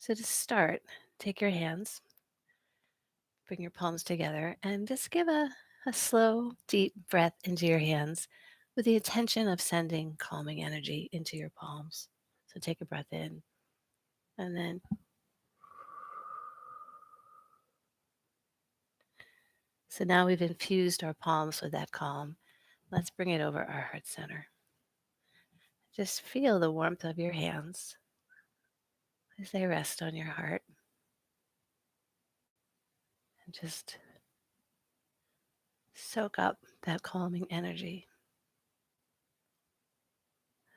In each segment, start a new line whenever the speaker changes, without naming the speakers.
So to start, take your hands, bring your palms together, and just give a slow, deep breath into your hands with the intention of sending calming energy into your palms. So take a breath in, and then so now we've infused our palms with that calm. Let's bring it over our heart center. Just feel the warmth of your hands as they rest on your heart, and just soak up that calming energy.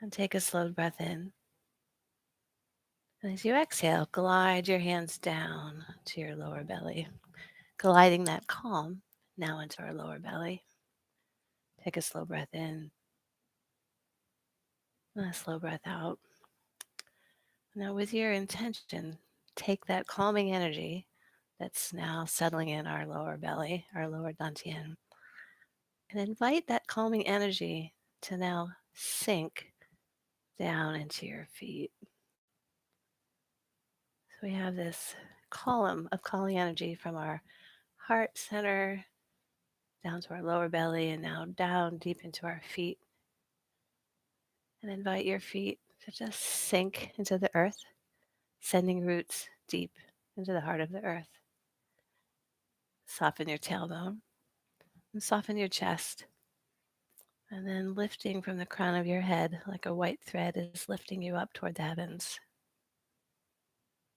And take a slow breath in. And as you exhale, glide your hands down to your lower belly, gliding that calm now into our lower belly. Take a slow breath in and a slow breath out. Now, with your intention, take that calming energy that's now settling in our lower belly, our lower dantian, and invite that calming energy to now sink down into your feet. So we have this column of calming energy from our heart center down to our lower belly and now down deep into our feet. And invite your feet to just sink into the earth, sending roots deep into the heart of the earth. Soften your tailbone and soften your chest. And then lifting from the crown of your head like a white thread is lifting you up toward the heavens.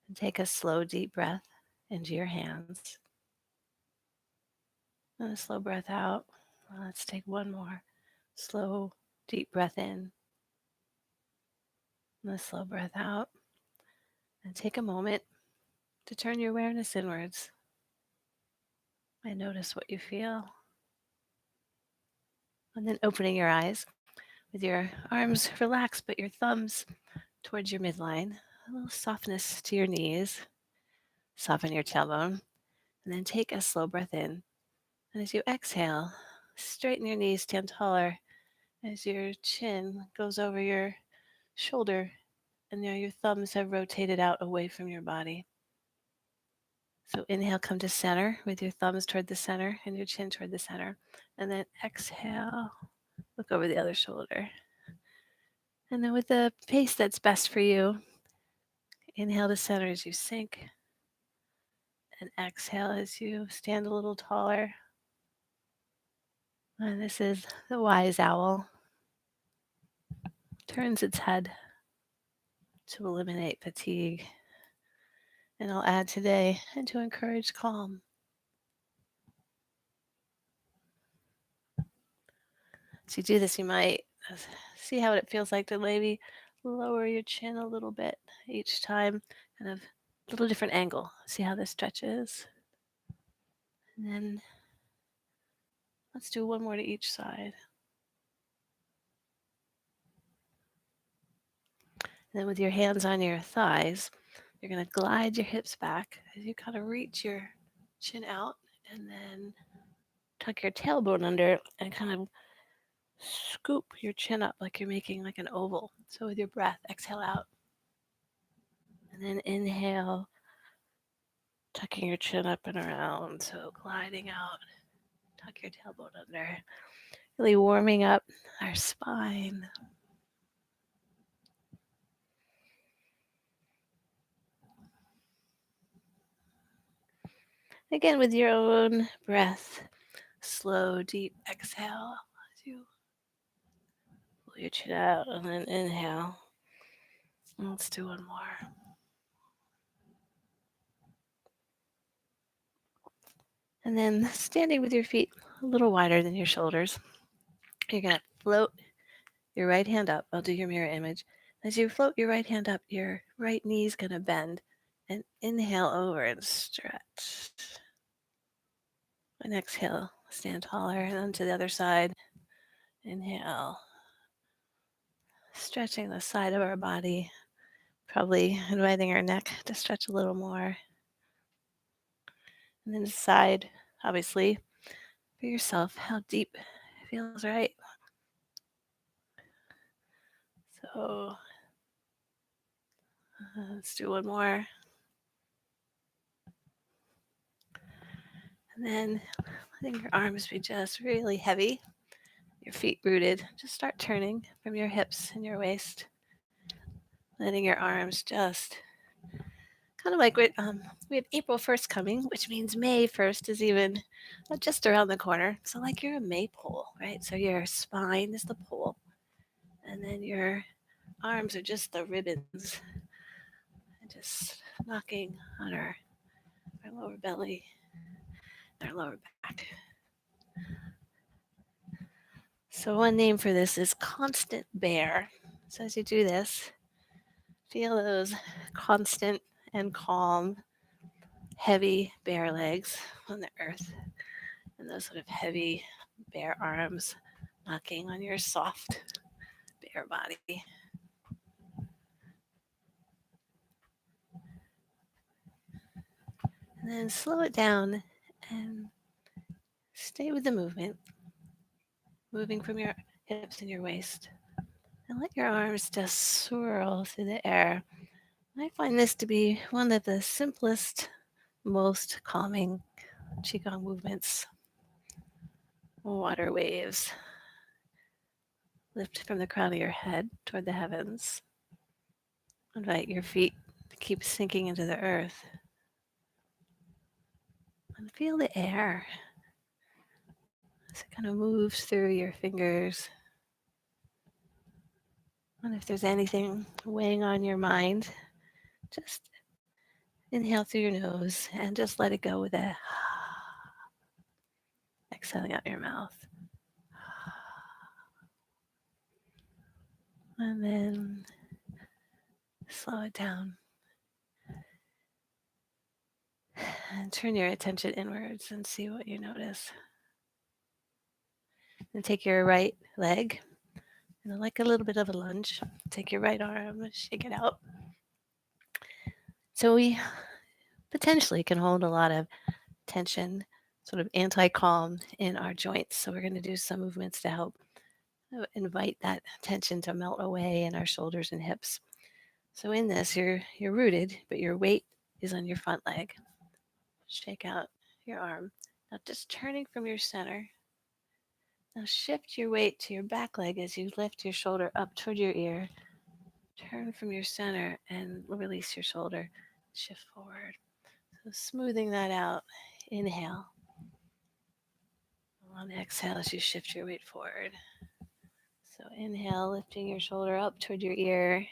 And take a slow, deep breath into your hands. And a slow breath out. Let's take one more slow, deep breath in. And a slow breath out. And take a moment to turn your awareness inwards and notice what you feel. And then opening your eyes with your arms relaxed, but your thumbs towards your midline. A little softness to your knees. Soften your tailbone. And then take a slow breath in. And as you exhale, straighten your knees, stand taller as your chin goes over your shoulder. And now your thumbs have rotated out away from your body. So inhale, come to center with your thumbs toward the center and your chin toward the center. And then exhale, look over the other shoulder. And then with the pace that's best for you, inhale to center as you sink. And exhale as you stand a little taller. And this is the wise owl. Turns its head to eliminate fatigue. And I'll add today, and to encourage calm. As you do this, you might see how it feels like to maybe lower your chin a little bit each time, kind of a little different angle. See how this stretches. And then let's do one more to each side. And then with your hands on your thighs, you're going to glide your hips back as you kind of reach your chin out and then tuck your tailbone under and kind of scoop your chin up like you're making like an oval. So with your breath, exhale out. And then inhale, tucking your chin up and around. So gliding out, tuck your tailbone under. Really warming up our spine. Again, with your own breath, slow, deep exhale as you pull your chin out and then inhale. Let's do one more. And then standing with your feet a little wider than your shoulders, you're going to float your right hand up. I'll do your mirror image. As you float your right hand up, your right knee is going to bend. And inhale over and stretch. And exhale, stand taller. And then to the other side. Inhale. Stretching the side of our body. Probably inviting our neck to stretch a little more. And then decide, obviously, for yourself how deep it feels right. So let's do one more. And then letting your arms be just really heavy, your feet rooted. Just start turning from your hips and your waist, letting your arms just kind of like we have April 1st coming, which means May 1st is even just around the corner. So like you're a maypole, right? So your spine is the pole, and then your arms are just the ribbons, and just knocking on our lower belly, our lower back. So one name for this is constant bear. So as you do this, feel those constant and calm, heavy bear legs on the earth, and those sort of heavy bear arms knocking on your soft bear body. And then slow it down and stay with the movement, moving from your hips and your waist. And let your arms just swirl through the air. I find this to be one of the simplest, most calming Qigong movements. Water waves lift from the crown of your head toward the heavens. Invite your feet to keep sinking into the earth. And feel the air as it kind of moves through your fingers. And if there's anything weighing on your mind, just inhale through your nose and just let it go with a exhaling out your mouth. And then slow it down. And turn your attention inwards and see what you notice. And take your right leg and like a little bit of a lunge. Take your right arm, shake it out. So we potentially can hold a lot of tension, sort of anti-calm in our joints. So we're going to do some movements to help invite that tension to melt away in our shoulders and hips. So in this, you're rooted, but your weight is on your front leg. Shake out your arm. Now just turning from your center. Now shift your weight to your back leg as you lift your shoulder up toward your ear. Turn from your center and release your shoulder. Shift forward. So smoothing that out. Inhale. On exhale as you shift your weight forward. So inhale, lifting your shoulder up toward your ear.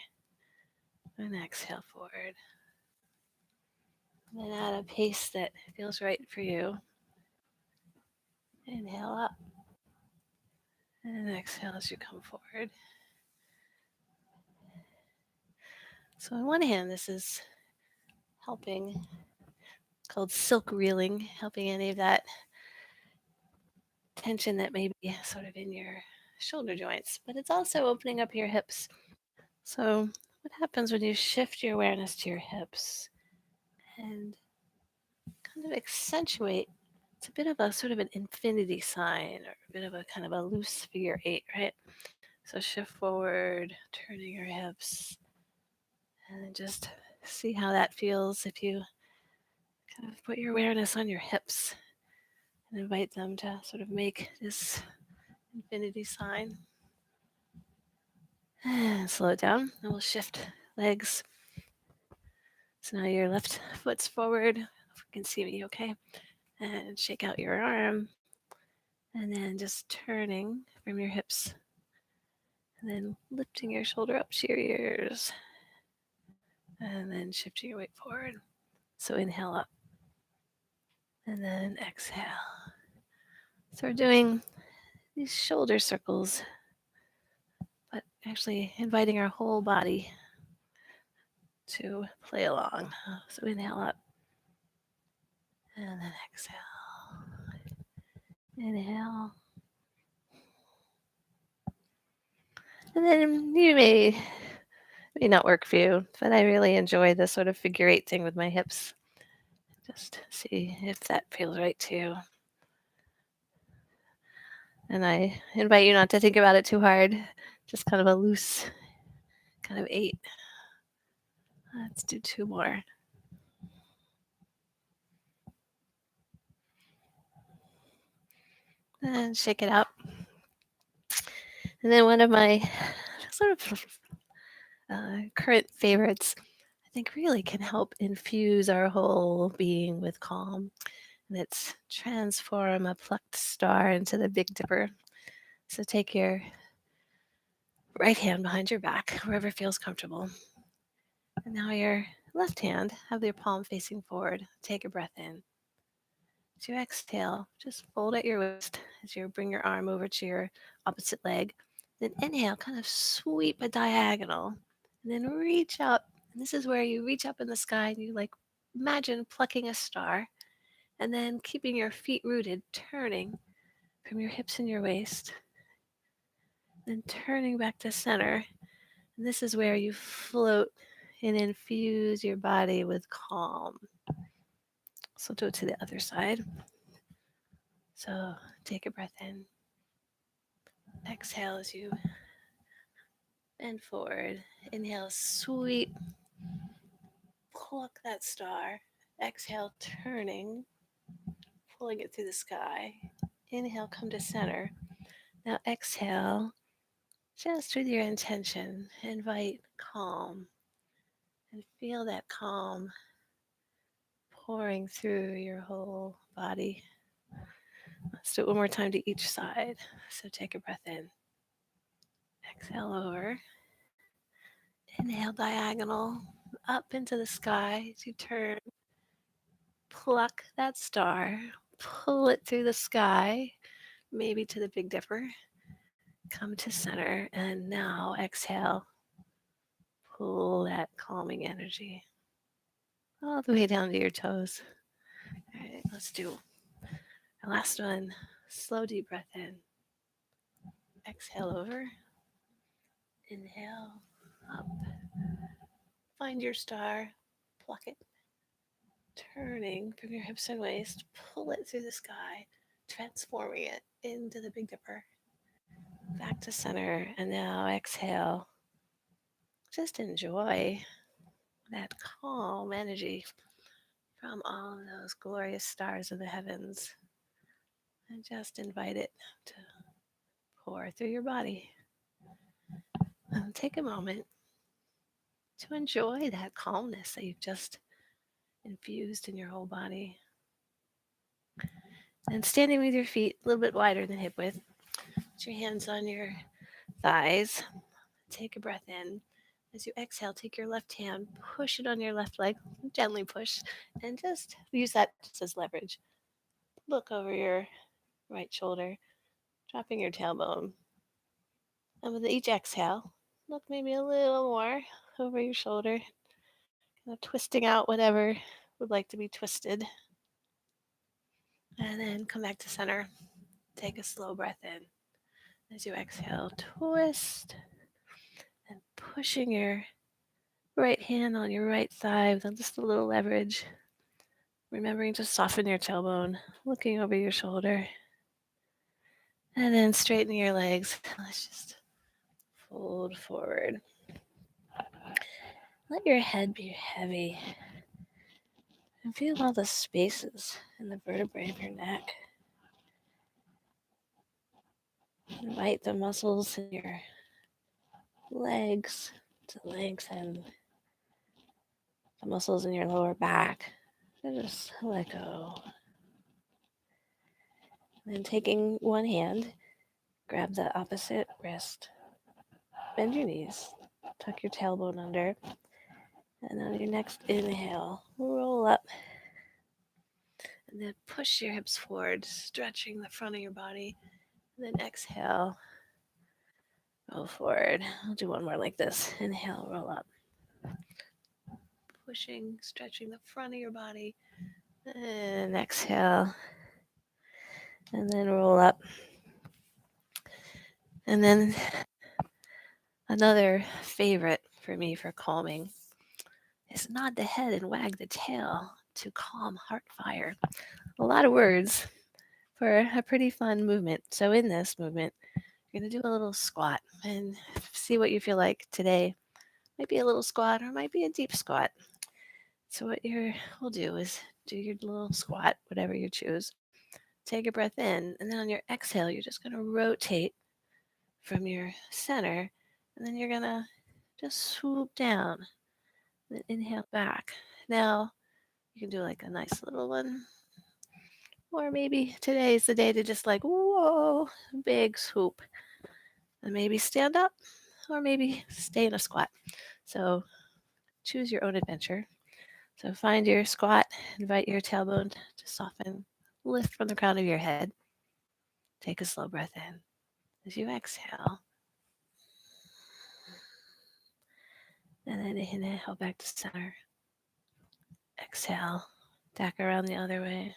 And exhale forward. And then at a pace that feels right for you. Inhale up. And exhale as you come forward. So on one hand, this is helping, called silk reeling, helping any of that tension that may be sort of in your shoulder joints, but it's also opening up your hips. So what happens when you shift your awareness to your hips and kind of accentuate? It's a bit of a sort of an infinity sign or a bit of a kind of a loose figure 8, right? So shift forward, turning your hips, and then just see how that feels if you kind of put your awareness on your hips and invite them to sort of make this infinity sign. And slow it down, and we'll shift legs. So now your left foot's forward. If you can see me okay. And shake out your arm. And then just turning from your hips. And then lifting your shoulder up to your ears. And then shifting your weight forward. So inhale up. And then exhale. So we're doing these shoulder circles, but actually inviting our whole body to play along. So inhale up. And then exhale. Inhale. And then you may not work for you, but I really enjoy the sort of figure 8 thing with my hips. Just see if that feels right to you. And I invite you not to think about it too hard. Just kind of a loose kind of 8. Let's do 2 more. and shake it out. And then one of my sort of current favorites, I think really can help infuse our whole being with calm. And it's transform a plucked star into the Big Dipper. So take your right hand behind your back, wherever feels comfortable. And now your left hand, have your palm facing forward. Take a breath in. As you exhale, just fold at your waist as you bring your arm over to your opposite leg. Then inhale, kind of sweep a diagonal. And then reach out. And this is where you reach up in the sky and you imagine plucking a star. And then keeping your feet rooted, turning from your hips and your waist. Then turning back to center. And this is where you float and infuse your body with calm. So do it to the other side. So take a breath in. Exhale as you bend forward. Inhale, sweep, pluck that star. Exhale, turning, pulling it through the sky. Inhale, come to center. Now exhale, just with your intention, invite calm and feel that calm pouring through your whole body. Let's do it one more time to each side. So take a breath in. Exhale over. Inhale diagonal up into the sky as you turn. Pluck that star. Pull it through the sky, maybe to the Big Dipper. Come to center. And now exhale. Pull that calming energy all the way down to your toes. All right, let's do our last one. Slow, deep breath in. Exhale over. Inhale up. Find your star. Pluck it. Turning from your hips and waist. Pull it through the sky. Transforming it into the Big Dipper. Back to center. And now exhale. Just enjoy that calm energy from all of those glorious stars of the heavens. And just invite it to pour through your body. And take a moment to enjoy that calmness that you've just infused in your whole body. And standing with your feet a little bit wider than hip width, put your hands on your thighs. Take a breath in. As you exhale, take your left hand, push it on your left leg, gently push, and just use that just as leverage. Look over your right shoulder, dropping your tailbone. And with each exhale, look maybe a little more over your shoulder, kind of twisting out whatever would like to be twisted. And then come back to center. Take a slow breath in. As you exhale, twist and pushing your right hand on your right thigh with just a little leverage. Remembering to soften your tailbone, looking over your shoulder. And then straighten your legs. Let's just fold forward. Let your head be heavy. And feel all the spaces in the vertebrae of your neck. Invite the muscles in your legs to lengthen. The muscles in your lower back to just let go. And then taking one hand, grab the opposite wrist. Bend your knees. Tuck your tailbone under. And on your next inhale, roll up. And then push your hips forward, stretching the front of your body. And then exhale, roll forward. I'll do one more like this. Inhale, roll up. Pushing, stretching the front of your body. And exhale. And then roll up. And then another favorite for me for calming is nod the head and wag the tail to calm heart fire. A lot of words for a pretty fun movement. So in this movement, you're going to do a little squat and see what you feel like today. Might be a little squat or might be a deep squat. So what we'll do is do your little squat, whatever you choose. take a breath in, and then on your exhale, you're just going to rotate from your center, and then you're going to just swoop down, then inhale back. Now, you can do like a nice little one, or maybe today is the day to just like, whoa, big swoop, and maybe stand up, or maybe stay in a squat. So choose your own adventure. So find your squat, invite your tailbone to soften, lift from the crown of your head. Take a slow breath in. As you exhale, and then inhale back to center. Exhale, back around the other way.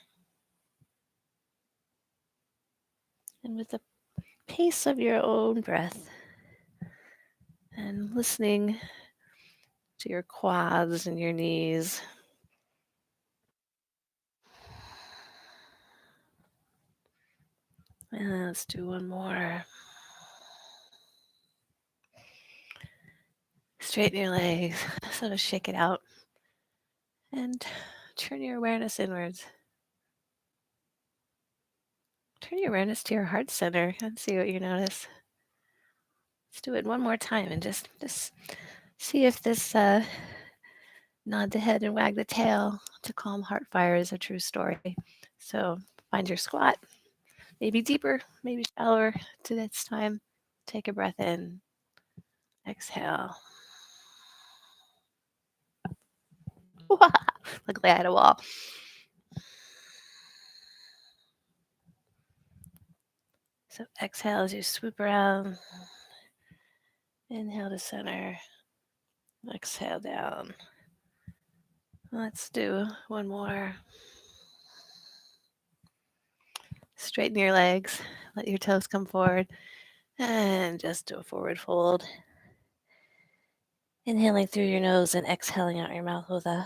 And with the pace of your own breath and listening to your quads and your knees, and let's do one more. Straighten your legs, sort of shake it out, and turn your awareness inwards. Turn your awareness to your heart center and see what you notice. Let's do it one more time and just see if this nod the head and wag the tail to calm heart fire is a true story. So find your squat, maybe deeper, maybe shallower to this time. Take a breath in, exhale. Luckily, I had a wall. So exhale as you swoop around. Inhale to center. Exhale down. Let's do one more. Straighten your legs. Let your toes come forward. And just do a forward fold. Inhaling through your nose and exhaling out your mouth with a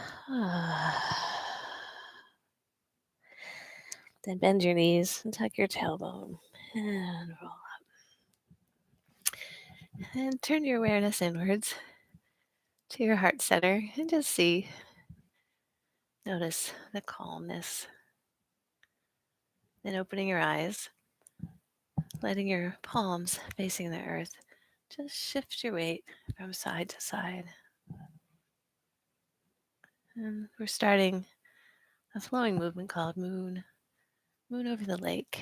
Then bend your knees and tuck your tailbone and roll up. And turn your awareness inwards to your heart center and just see, notice the calmness. Then opening your eyes, letting your palms facing the earth, just shift your weight from side to side. And we're starting a flowing movement called Moon over the lake.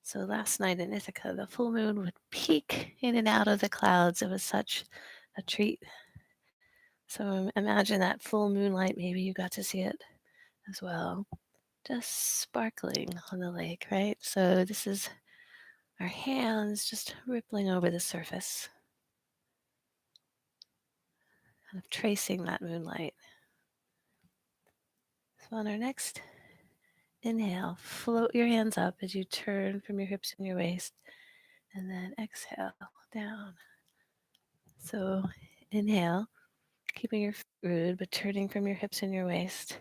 So last night in Ithaca, the full moon would peek in and out of the clouds. It was such a treat. So imagine that full moonlight. Maybe you got to see it as well. Just sparkling on the lake, right? So this is our hands just rippling over the surface, kind of tracing that moonlight. So on our next inhale, float your hands up as you turn from your hips and your waist, and then exhale down. So inhale, keeping your feet rooted, but turning from your hips and your waist,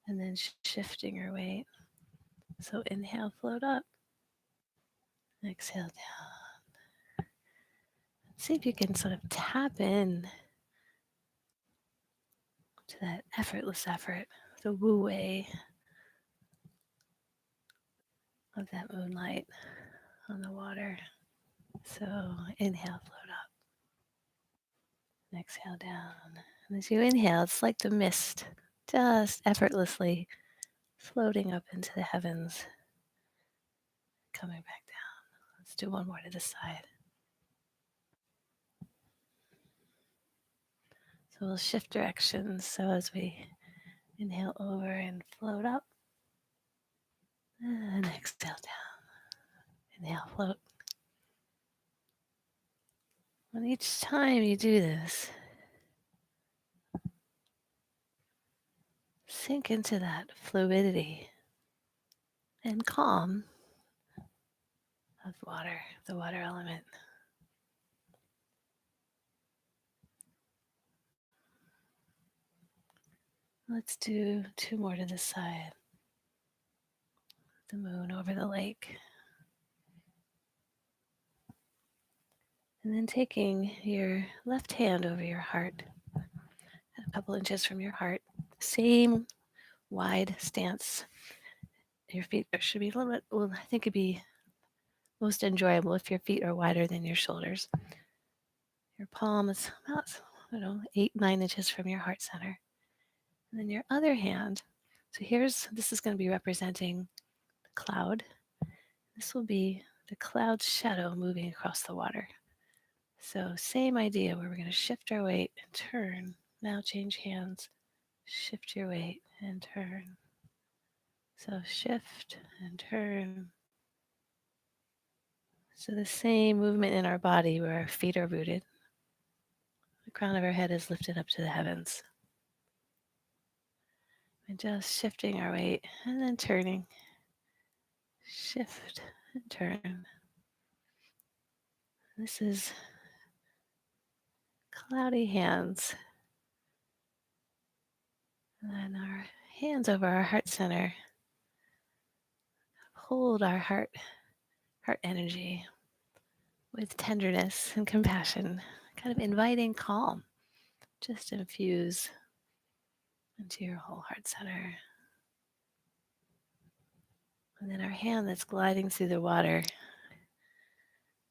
and then shifting your weight. So inhale, float up. Exhale down. See if you can sort of tap in to that effortless effort, the wu wei of that moonlight on the water. So inhale, float up. And exhale down. And as you inhale, it's like the mist, just effortlessly floating up into the heavens, coming back down. Let's do one more to the side. So we'll shift directions. So as we inhale over and float up, and exhale down. Inhale, float. And each time you do this, sink into that fluidity and calm of water, the water element. Let's do two more to the side. The moon over the lake. And then taking your left hand over your heart, a couple inches from your heart, same wide stance Your feet should be a little bit, well, I think it'd be most enjoyable if your feet are wider than your shoulders. Your palm is about, 8, 9 inches from your heart center. And then your other hand, so this is going to be representing the cloud. This will be the cloud's shadow moving across the water. So same idea where we're going to shift our weight and turn. Now change hands. Shift your weight and turn. So shift and turn. So the same movement in our body where our feet are rooted. The crown of our head is lifted up to the heavens. And just shifting our weight and then turning. Shift and turn. This is cloudy hands. And then our hands over our heart center. Hold our heart energy with tenderness and compassion, kind of inviting calm. Just infuse into your whole heart center. And then our hand that's gliding through the water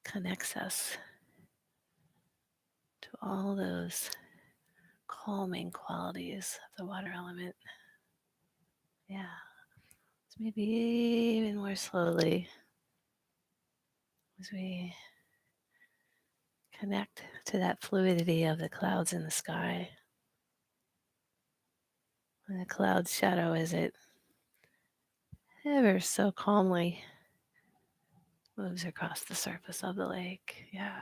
connects us to all those calming qualities of the water element. Yeah. So maybe even more slowly as we connect to that fluidity of the clouds in the sky. And the cloud's shadow as it ever so calmly moves across the surface of the lake. Yeah.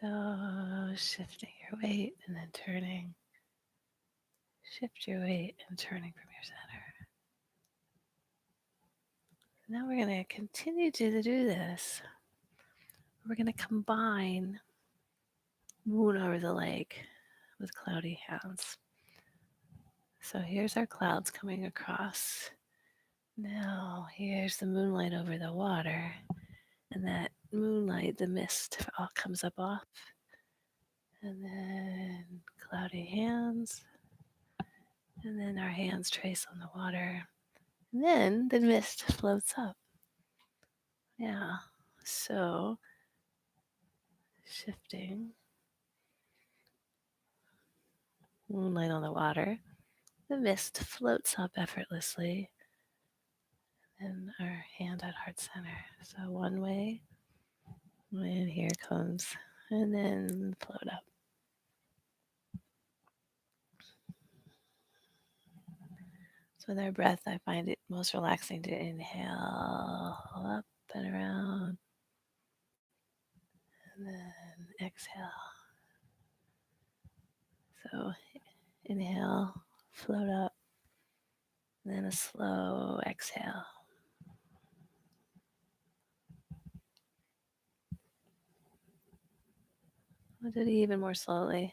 So shifting your weight and then turning. Shift your weight and turning from your center. Now we're going to continue to do this. We're going to combine moon over the lake with cloudy hands. So here's our clouds coming across. Now here's the moonlight over the water. And that moonlight, the mist all comes up off. And then cloudy hands. And then our hands trace on the water. And then the mist floats up. Yeah. So shifting. Moonlight on the water. The mist floats up effortlessly. And our hand at heart center. So one way. And here it comes. And then float up. So with our breath, I find it most relaxing to inhale up and around. And then exhale. So inhale, float up. And then a slow exhale. We'll do it even more slowly.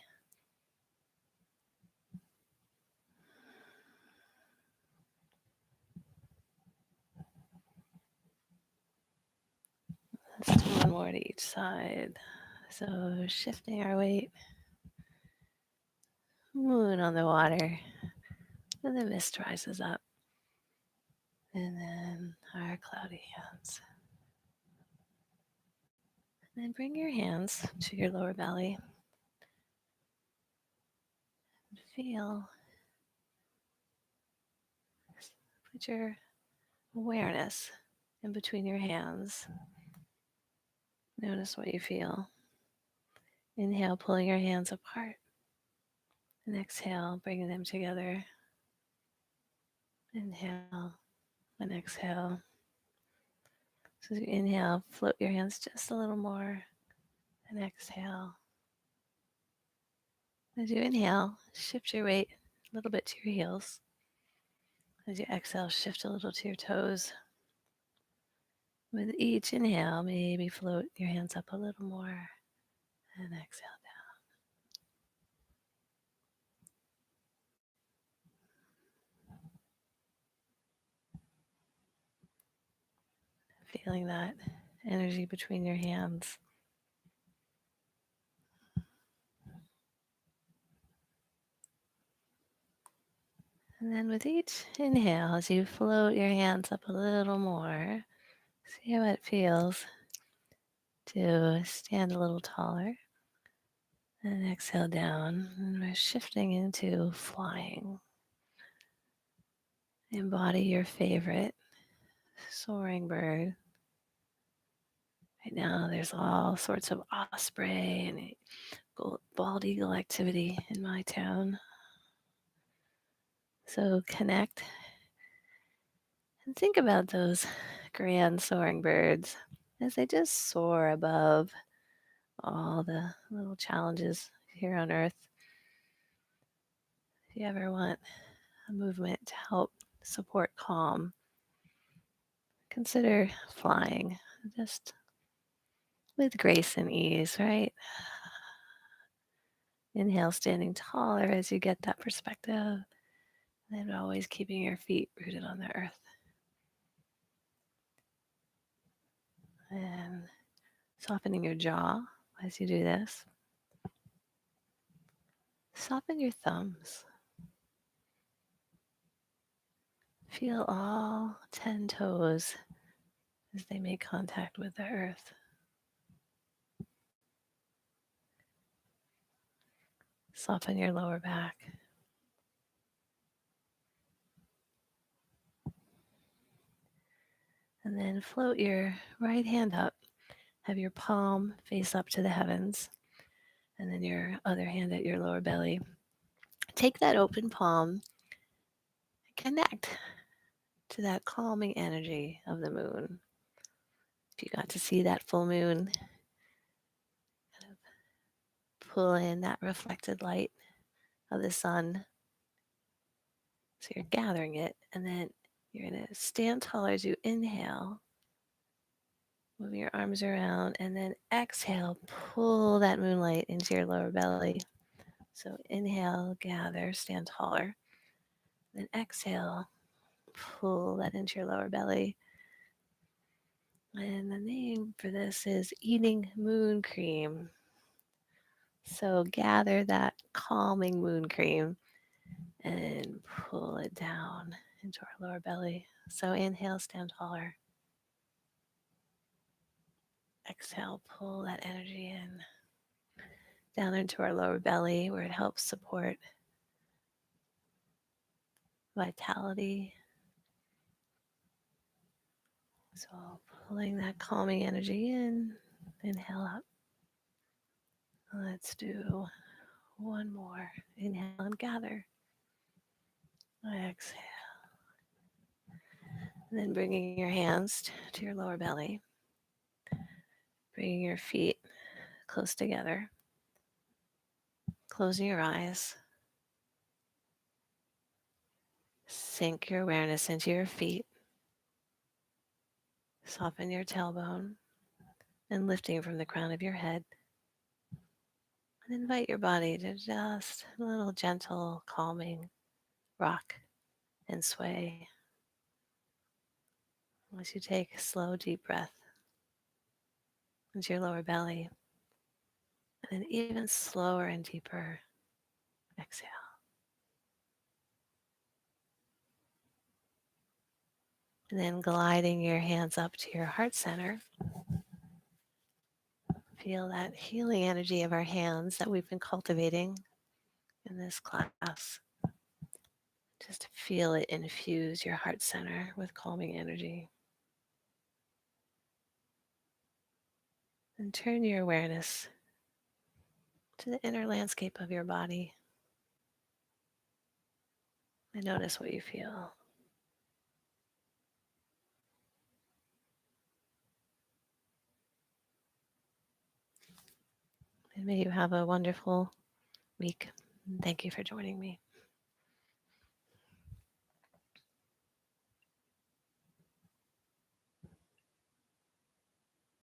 Let's do one more to each side. So shifting our weight. Moon on the water. And the mist rises up. And then our cloudy hands. And then bring your hands to your lower belly. And feel. Put your awareness in between your hands. Notice what you feel. Inhale, pulling your hands apart. And exhale, bringing them together. Inhale and exhale. So as you inhale, float your hands just a little more. And exhale. As you inhale, shift your weight a little bit to your heels. As you exhale, shift a little to your toes. With each inhale, maybe float your hands up a little more. And exhale down. Feeling that energy between your hands. And then with each inhale, as you float your hands up a little more, see how it feels to stand a little taller. And exhale down. And we're shifting into flying. Embody your favorite soaring bird. Right now, there's all sorts of osprey and bald eagle activity in my town. So connect and think about those grand soaring birds as they just soar above all the little challenges here on Earth. If you ever want a movement to help support calm, consider flying just with grace and ease, right? Inhale, standing taller as you get that perspective, and always keeping your feet rooted on the earth. And softening your jaw as you do this. Soften your thumbs. Feel all 10 toes as they make contact with the earth. Soften your lower back. And then float your right hand up. Have your palm face up to the heavens. And then your other hand at your lower belly. Take that open palm and connect to that calming energy of the moon. If you got to see that full moon, kind of pull in that reflected light of the sun. So you're gathering it, and then you're going to stand taller as you inhale, move your arms around, and then exhale, pull that moonlight into your lower belly. So inhale, gather, stand taller. Then exhale, pull that into your lower belly. And the name for this is eating moon cream. So gather that calming moon cream and pull it down into our lower belly. So inhale, stand taller. Exhale, pull that energy in down into our lower belly where it helps support vitality. So pulling that calming energy in, inhale up. Let's do one more. Inhale and gather. Exhale. And then bringing your hands to your lower belly. Bringing your feet close together. Closing your eyes. Sink your awareness into your feet. Soften your tailbone and lifting from the crown of your head. And invite your body to just a little gentle, calming rock and sway as you take a slow, deep breath into your lower belly. And then even slower and deeper exhale. And then gliding your hands up to your heart center. Feel that healing energy of our hands that we've been cultivating in this class. Just feel it infuse your heart center with calming energy. And turn your awareness to the inner landscape of your body. And notice what you feel. And may you have a wonderful week. Thank you for joining me.